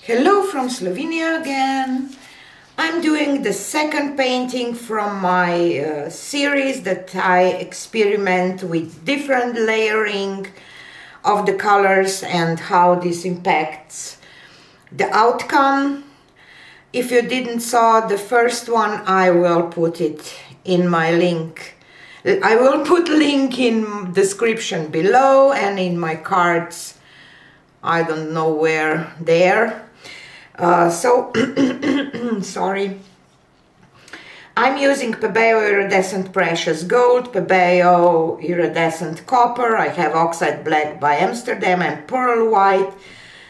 Hello from Slovenia again. I'm doing the second painting from my series that I experiment with different layering of the colors and how this impacts the outcome. If you didn't saw the first one, I will put it in my link. I will put link in description below and in my cards. I don't know where there. Sorry. I'm using Pebeo Iridescent Precious Gold, Pebeo Iridescent Copper. I have Oxide Black by Amsterdam and Pearl White.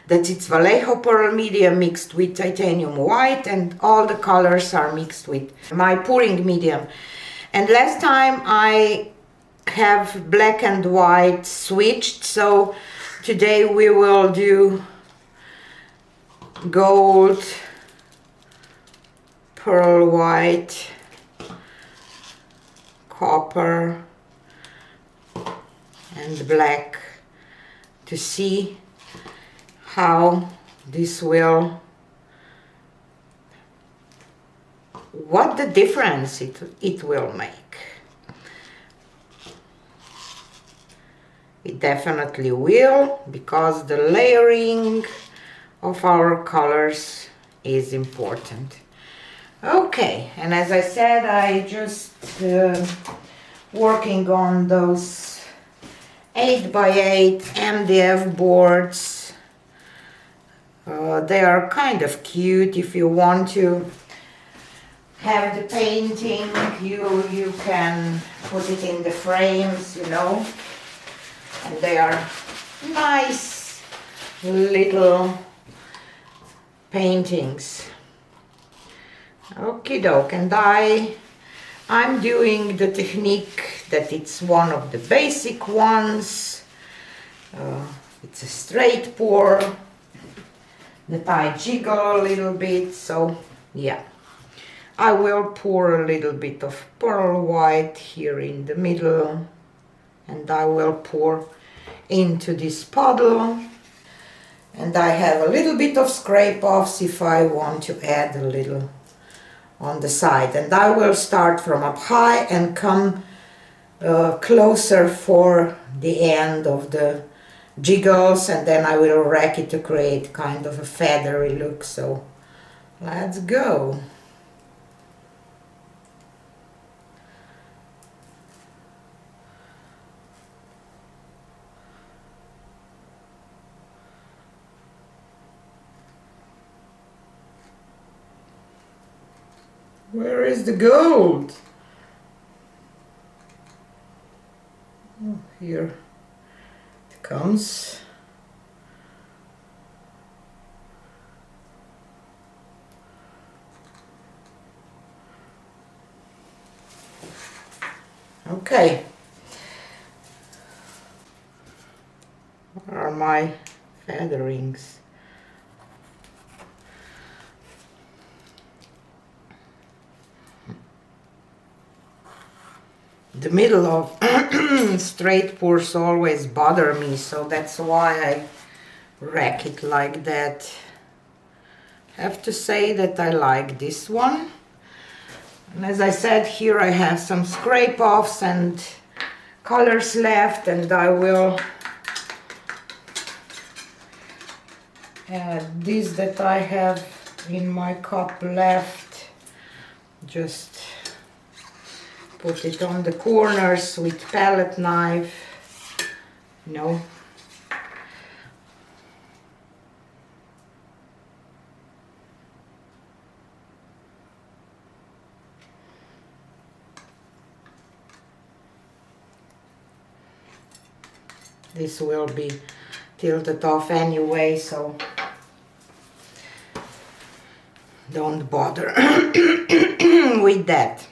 That's it's Vallejo Pearl Medium mixed with Titanium White, and all the colors are mixed with my pouring medium. And last time I have black and white switched, so today we will do gold, pearl white, copper and black to see how this will, what the difference it will make. It definitely will, because the layering of our colors is important. Okay, and as I said, I just working on those 8x8 MDF boards. They are kind of cute. If you want to have the painting, you can put it in the frames, you know, and they are nice little paintings. Okie doke, and I'm doing the technique that it's one of the basic ones. It's a straight pour that I jiggle a little bit, so yeah. I will pour a little bit of pearl white here in the middle, and I will pour into this puddle. And I have a little bit of scrape offs if I want to add a little on the side. And I will start from up high and come closer for the end of the jiggles, and then I will rack it to create kind of a feathery look. So let's go. Where is the gold? Oh, here it comes. Okay. Where are my featherings? The middle of straight pours always bother me, so that's why I rack it like that. Have to say that I like this one. And as I said, here I have some scrape offs and colors left, and I will add this that I have in my cup left. Just put it on the corners with palette knife, you know. This will be tilted off anyway, so don't bother with that.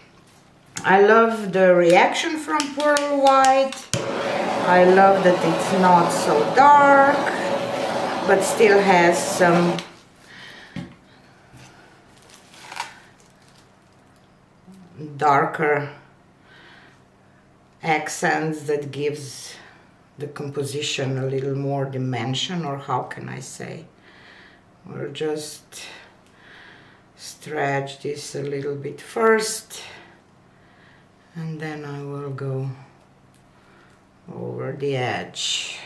I love the reaction from Pearl White. I love that it's not so dark, but still has some darker accents that gives the composition a little more dimension, or how can I say? We'll just stretch this a little bit first, and then I will go over the edge.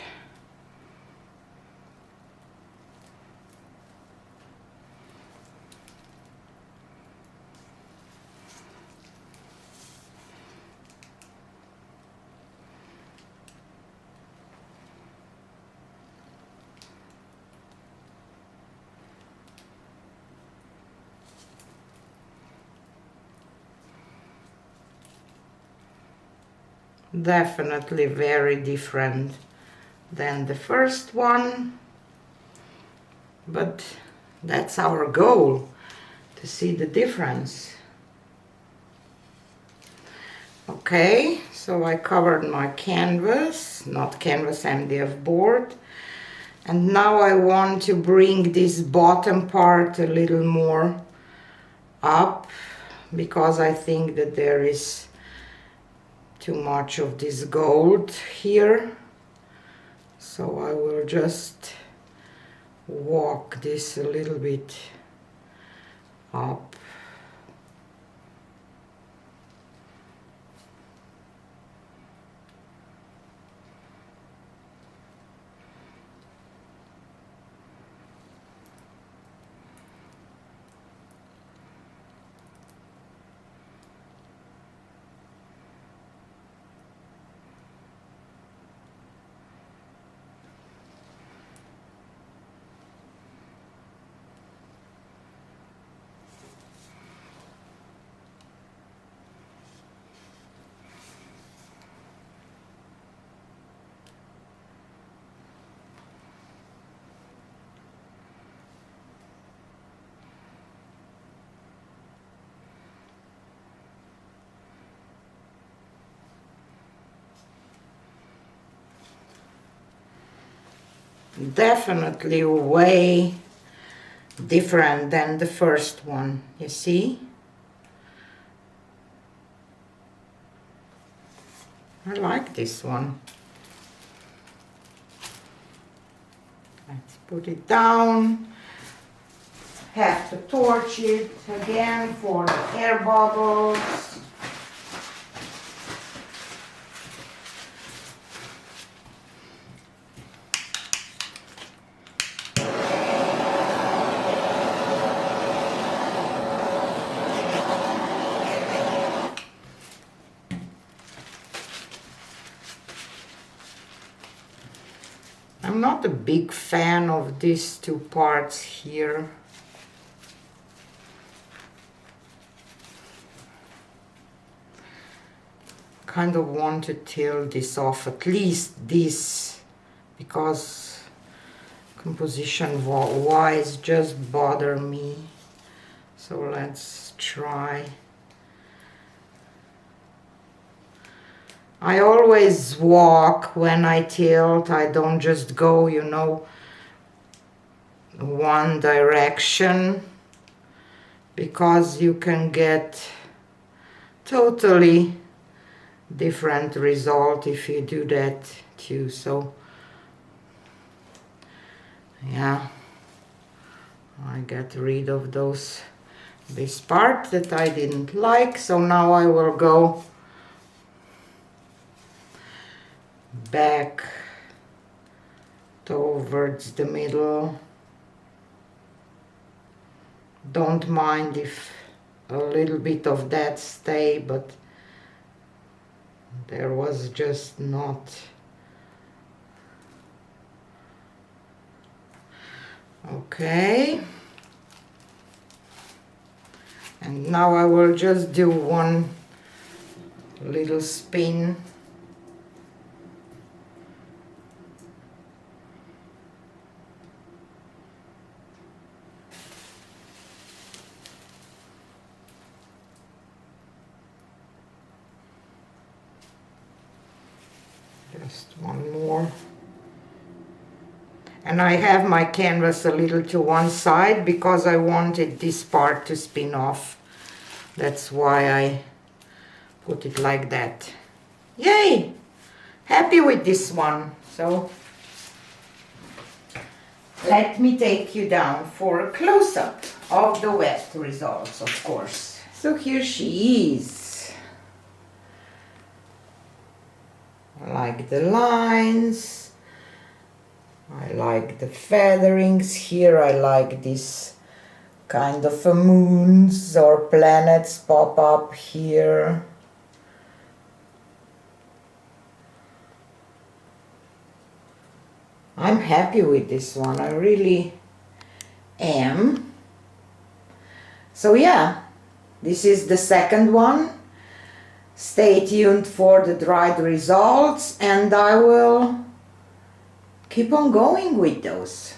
Definitely very different than the first one, but that's our goal, to see the difference. Okay, so I covered my canvas, not canvas, MDF board, and now I want to bring this bottom part a little more up, because I think that there is too much of this gold here, so I will just walk this a little bit up. Definitely way different than the first one, you see? I like this one. Let's put it down. Have to torch it again for the air bubbles. I'm not a big fan of these two parts here. Kind of want to tilt this off, at least this, because composition wise just bother me. So let's try. I always walk when I tilt. I don't just go, you know, one direction, because you can get totally different result if you do that too. So yeah, I get rid of this part that I didn't like. So now I will go back towards the middle. Don't mind if a little bit of that stay, but there was just not. Okay, and now I will just do one little spin. Just one more. And I have my canvas a little to one side because I wanted this part to spin off. That's why I put it like that. Yay! Happy with this one. So let me take you down for a close-up of the wet results, of course. So here she is. I like the lines. I like the featherings here. I like this kind of a moons or planets pop up here. I'm happy with this one, I really am. So yeah, this is the second one. Stay tuned for the dried results and I will keep on going with those.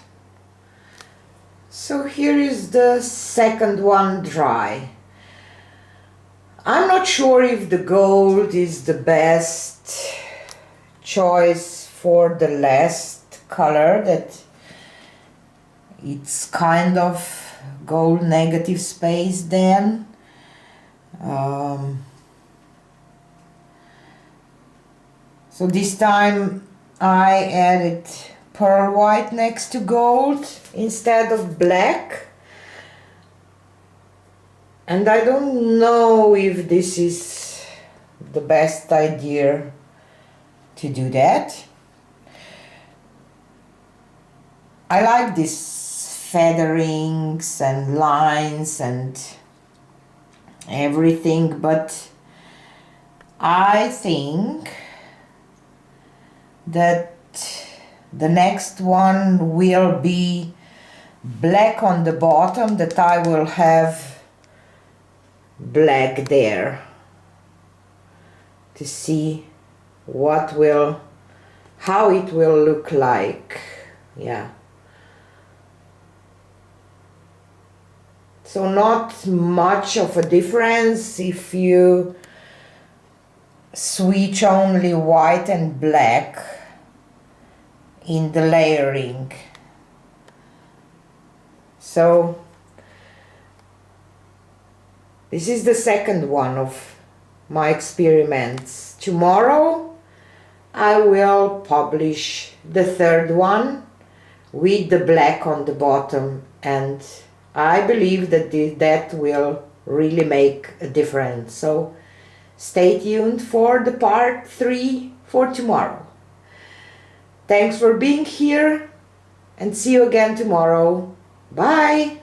So here is the second one dry. I'm not sure if the gold is the best choice for the last color, that it's kind of gold negative space then. So this time I added pearl white next to gold instead of black, and I don't know if this is the best idea to do that. I like these featherings and lines and everything, but I think that the next one will be black on the bottom, that I will have black there to see how it will look like. Yeah. So not much of a difference if you switch only white and black in the layering. So this is the second one of my experiments. Tomorrow I will publish the third one with the black on the bottom, and I believe that that will really make a difference. So stay tuned for the part 3 for tomorrow. Thanks for being here and see you again tomorrow. Bye!